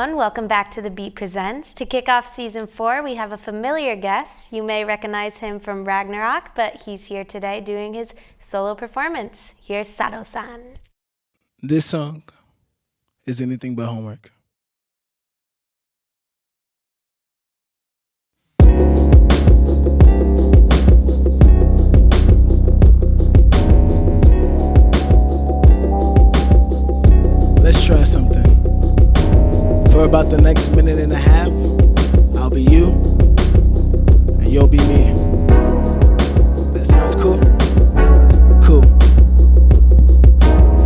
everyone. Welcome back to The Beat Presents. To kick off Season 4, we have a familiar guest. You may recognize him from Ragnarok, but he's here today doing his solo performance. Here's Sado-san. This song is anything but homework. Let's try something. For about the next minute and a half, I'll be you, and you'll be me. That sounds cool? Cool.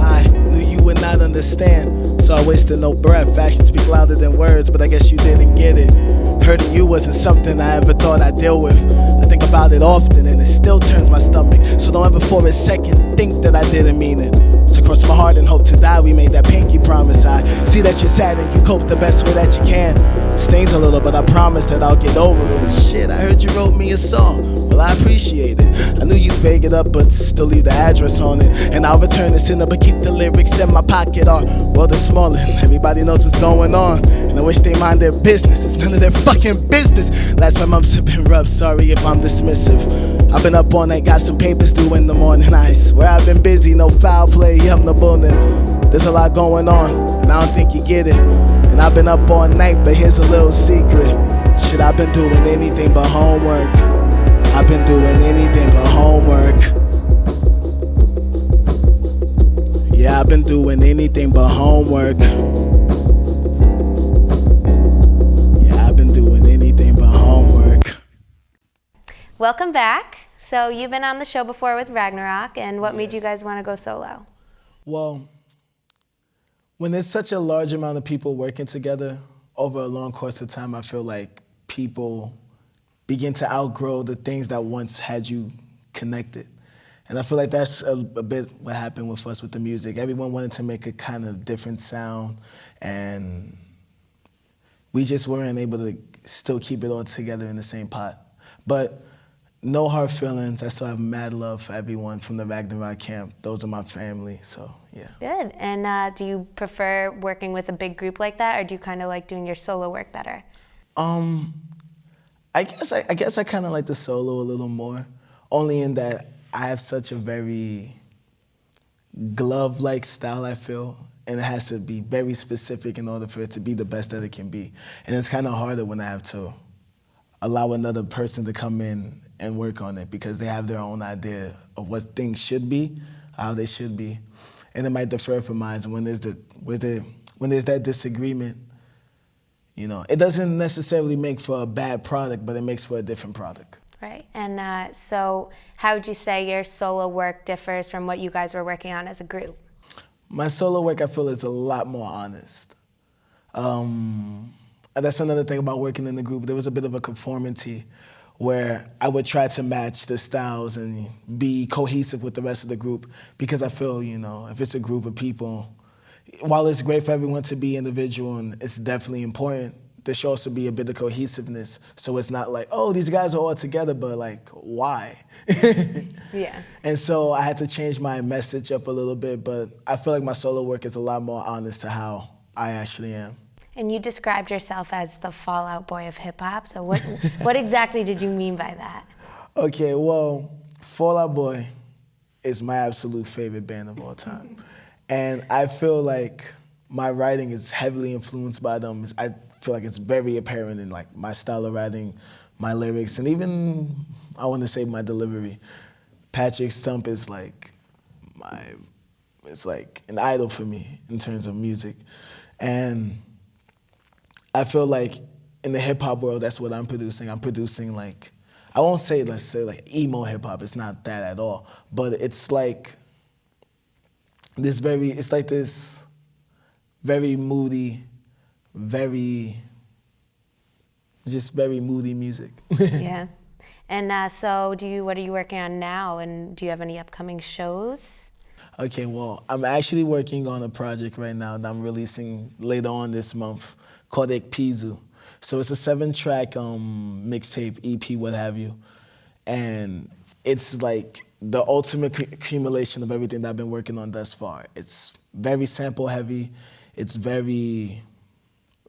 I knew you would not understand, so I wasted no breath. Actions speak louder than words, but I guess you didn't get it. Hurting you wasn't something I ever thought I'd deal with. I think about it often, and it still turns my stomach. So don't ever for a second think that I didn't mean it. So cross my heart and hope to die. We made that pinky promise. I see that you're sad and you cope the best way that you can. Stings a little, but I promise that I'll get over it. Shit, I heard you wrote me a song. Well, I appreciate it. I knew you'd vague it up, but still leave the address on it. And I'll return the sender, but keep the lyrics in my pocket. Our world is small and everybody knows what's going on. And I wish they mind their business. It's none of their fucking business. Last time I'm sipping rough, sorry if I'm dismissive. I've been up all night, got some papers due in the morning. I swear I've been busy, no foul play, I'm the building. There's a lot going on, and I don't think you get it. And I've been up all night, but here's a little secret. Shit, I've been doing anything but homework. I've been doing anything but homework. Yeah, I've been doing anything but homework. Yeah, I've been doing anything but homework. Welcome back. So you've been on the show before with Ragnarok, and what made you guys want to go solo? Well, when there's such a large amount of people working together over a long course of time, I feel like people begin to outgrow the things that once had you connected. And I feel like that's a bit what happened with us with the music. Everyone wanted to make a kind of different sound, and we just weren't able to still keep it all together in the same pot. But no hard feelings. I still have mad love for everyone from the Ragnarok camp. Those are my family, so yeah. Good. And do you prefer working with a big group like that, or do you kind of like doing your solo work better? I guess I kind of like the solo a little more, only in that I have such a very glove-like style, I feel, and it has to be very specific in order for it to be the best that it can be. And it's kind of harder when I have to allow another person to come in and work on it because they have their own idea of what things should be, how they should be, and it might differ from mine. And when there's that disagreement, you know, it doesn't necessarily make for a bad product, but it makes for a different product. Right. And so how would you say your solo work differs from what you guys were working on as a group? My solo work, I feel, is a lot more honest. That's another thing about working in the group. There was a bit of a conformity where I would try to match the styles and be cohesive with the rest of the group because I feel, you know, if it's a group of people, while it's great for everyone to be individual and it's definitely important, there should also be a bit of cohesiveness. So it's not like, oh, these guys are all together, but like, why? Yeah. And so I had to change my message up a little bit, but I feel like my solo work is a lot more honest to how I actually am. And you described yourself as the Fallout Boy of hip-hop, so what exactly did you mean by that? Okay, well, Fall Out Boy is my absolute favorite band of all time. And I feel like my writing is heavily influenced by them. I feel like it's very apparent in like my style of writing, my lyrics, and even, I want to say, my delivery. Patrick Stump is like it's like an idol for me in terms of music. And I feel like in the hip-hop world, that's what I'm producing. I'm producing like, I won't say, let's say like emo hip-hop, it's not that at all, but it's like this very moody, very moody music. Yeah. And so what are you working on now, and do you have any upcoming shows? Okay, well, I'm actually working on a project right now that I'm releasing later on this month called Ekpizu. So it's a 7-track mixtape, EP, what have you. And it's like the ultimate accumulation of everything that I've been working on thus far. It's very sample heavy. It's very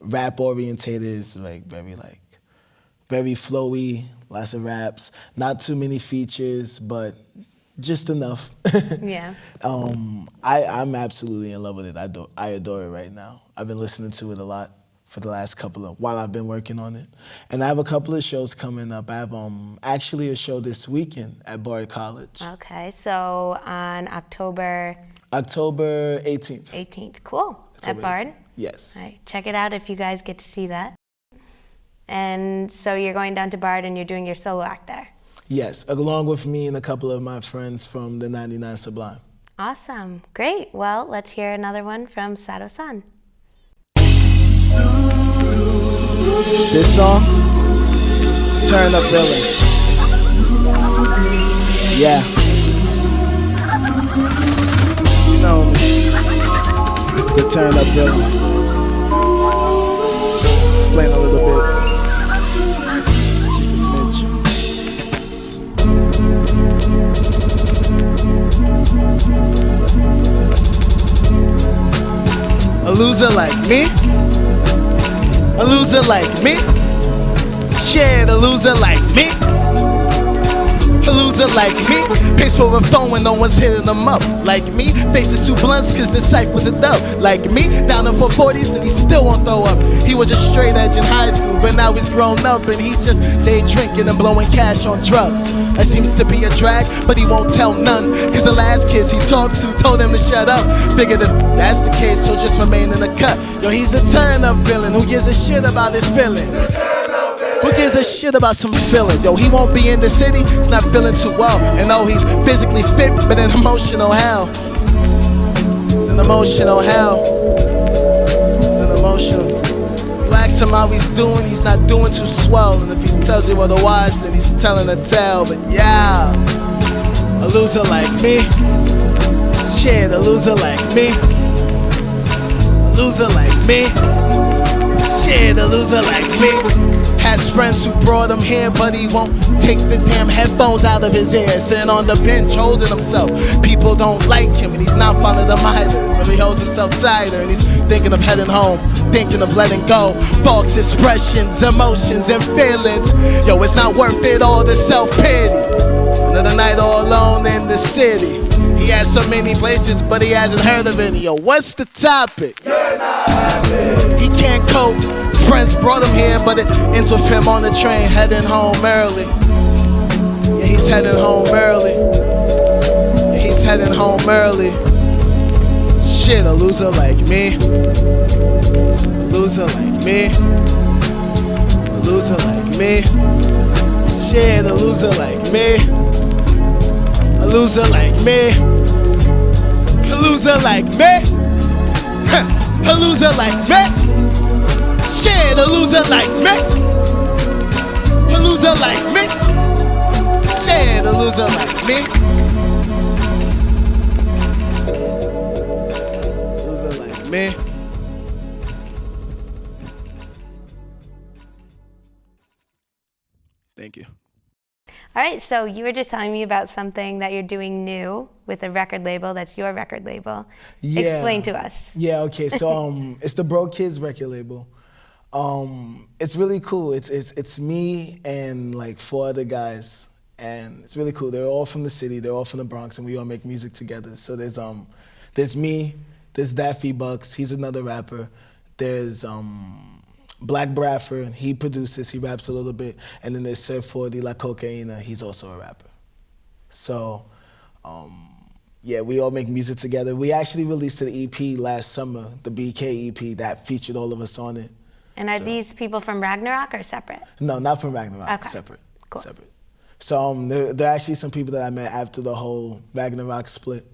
rap orientated. It's very flowy, lots of raps, not too many features, but just enough. Yeah. I'm absolutely in love with it. I adore it right now. I've been listening to it a lot for the last while I've been working on it. And I have a couple of shows coming up. I have actually a show this weekend at Bard College. Okay, so on October 18th. 18th, cool. October At Bard? 18th. Yes. All right, check it out if you guys get to see that. And so you're going down to Bard and you're doing your solo act there? Yes, along with me and a couple of my friends from the 99 Sublime. Awesome, great. Well, let's hear another one from Sado-san. This song is Turn Up Villain. Yeah. You know me. The Turn Up Villain. Explain a little bit. Just a smidge. A loser like me? A loser like me? Yeah, a loser like me? A loser like me? Pays for a phone when no one's hitting them up. Like me? Faces two blunts cause the cypher was a dub. Like me? Down in 440s and he still won't throw up. He was a straight edge in high school, but now he's grown up and he's just day drinking and blowing cash on drugs. That seems to be a drag, but he won't tell none. Cause the last kids he talked to told him to shut up. Figured if that's the case, he'll just remain in the cut. Yo, he's the turn-up villain who gives a shit about his feelings. Who gives a shit about some feelings? Yo, he won't be in the city, he's not feeling too well. And though he's physically fit, but in emotional hell. It's an emotional hell. It's an emotional. You ask him how he's doing, he's not doing too swell. And if he tells you otherwise, then he's telling a tale. But yeah, a loser like me. Shit, a loser like me. A loser like me. Shit, a loser like me. Has friends who brought him here, but he won't take the damn headphones out of his ear. Sitting on the bench holding himself. People don't like him and he's not fond of the miters. So he holds himself tighter and he's thinking of heading home, thinking of letting go. False expressions, emotions and feelings. Yo, it's not worth it, all the self-pity. Another night all alone in the city. He has so many places, but he hasn't heard of any. Yo, what's the topic? You're not happy. He can't cope. Friends brought him here, but it ends with him on the train heading home early. Yeah, he's heading home early. Yeah, he's heading home early. Shit, a loser like me. A loser like me. A loser like me. Shit, a loser like me. A loser like me. A loser like me. A loser like me. Shit, a loser like me. A loser like me. Shit, a loser like me. Loser like me. Thank you. All right, so you were just telling me about something that you're doing new with a record label that's your record label. Yeah. Explain to us. Yeah, okay. So it's the Bro Kids record label. It's really cool. It's me and like 4 other guys, and it's really cool. They're all from the city. They're all from the Bronx, and we all make music together. So there's me. There's Daffy Bucks. He's another rapper. There's Black Bradford. He produces. He raps a little bit. And then there's Sir 40 La Cocaina. He's also a rapper. So yeah, we all make music together. We actually released an EP last summer, the BK EP, that featured all of us on it. And are these people from Ragnarok or separate? No, not from Ragnarok. Okay. Separate. Cool. Separate. So there are actually some people that I met after the whole Ragnarok split.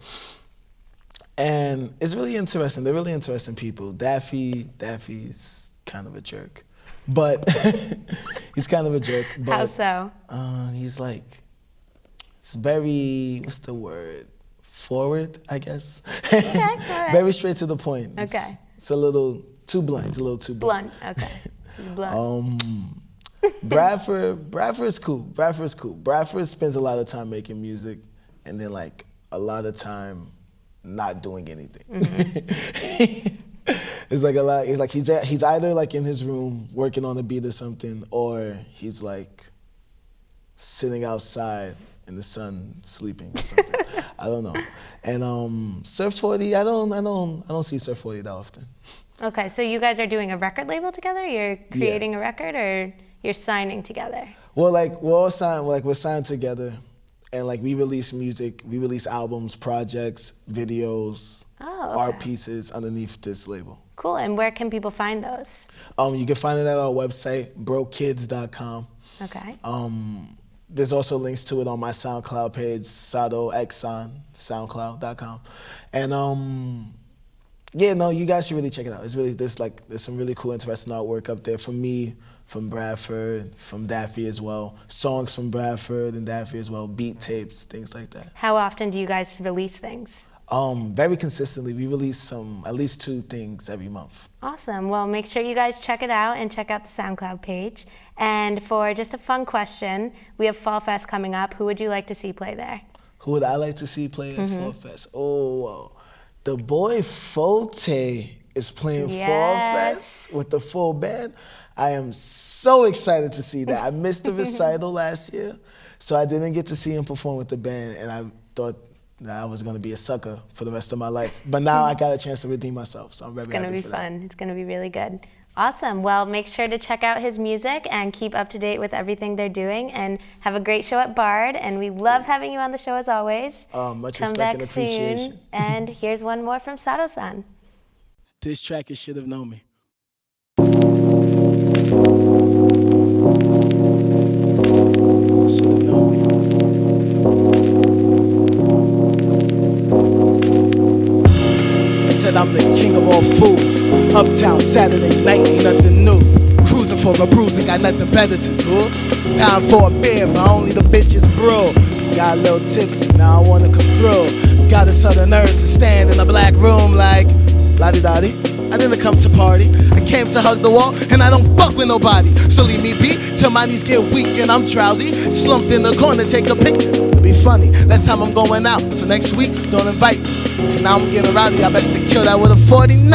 And it's really interesting. They're really interesting people. Daffy's kind of a jerk. But he's kind of a jerk. But, how so? He's like, it's very, what's the word? Forward, I guess. Okay, all right. Very straight to the point. Okay. It's a little too blunt. It's a little too blunt. Okay. He's blunt. Bradford's cool. Bradford spends a lot of time making music and then like a lot of time not doing anything. Mm-hmm. It's like a lot. It's like he's either like in his room working on a beat or something, or he's like sitting outside in the sun sleeping or something. I don't know. And Surf 40, I don't see Surf 40 that often. Okay, so you guys are doing a record label together? You're creating a record, or you're signing together? Well, like we're all signed. Like we're signed together, and like we release music, we release albums, projects, videos, art pieces underneath this label. Cool. And where can people find those? You can find it at our website, brokekids.com. Okay. There's also links to it on my SoundCloud page, Sado Xon, SoundCloud.com. And yeah, no, you guys should really check it out. It's really there's some really cool, interesting artwork up there from me, from Bradford, from Daffy as well. Songs from Bradford and Daffy as well, beat tapes, things like that. How often do you guys release things? Very consistently. We release at least 2 things every month. Awesome. Well, make sure you guys check it out and check out the SoundCloud page. And for just a fun question, we have Fall Fest coming up. Who would you like to see play there? Who would I like to see play at Fall Fest? Oh, the boy Fote is playing Fall Fest with the full band. I am so excited to see that. I missed the recital last year, so I didn't get to see him perform with the band, and I thought I was going to be a sucker for the rest of my life. But now I got a chance to redeem myself, so I'm very happy for that. It's going to be fun. It's going to be really good. Awesome. Well, make sure to check out his music and keep up to date with everything they're doing, and have a great show at Bard. And we love having you on the show as always. Much Come respect back and appreciation. soon. And here's one more from Sado-san. This track is Should Have Known Me. Should have known me. Said I'm the king of all fools. Uptown Saturday night, ain't nothing new. Cruising for a bruising, got nothing better to do. Time for a beer, but only the bitches brew. Got a little tipsy, now I wanna come through. Got a southern nerves to stand in a black room like la-di-da-di. I didn't come to party, I came to hug the wall, and I don't fuck with nobody. So leave me be till my knees get weak and I'm drowsy. Slumped in the corner, take a picture, it'll be funny. Next time I'm going out, so next week, don't invite me. And now I'm getting rowdy, I best to kill that with a 49.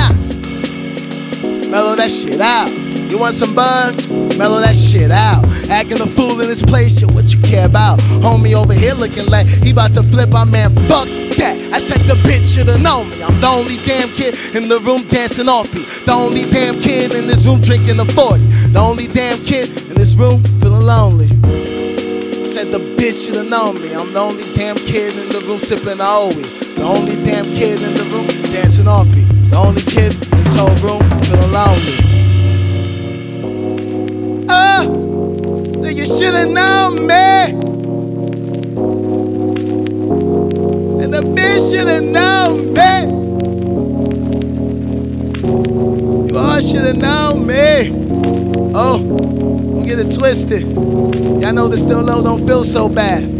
Mellow that shit out. You want some bud? Mellow that shit out. Acting a fool in this place, shit, what you care about? Homie over here looking like he about to flip, my man, fuck that. I said the bitch should've known me. I'm the only damn kid in the room dancing off beat. The only damn kid in this room drinking a 40. The only damn kid in this room feeling lonely. I said the bitch should've known me. I'm the only damn kid in the room sipping a OE. The only damn kid in the room dancing off beat. The only kid in this whole room feeling lonely. So you should've known me. And the bitch should've known me. You all should've known me. Oh, don't get it twisted. Y'all know the still low don't feel so bad.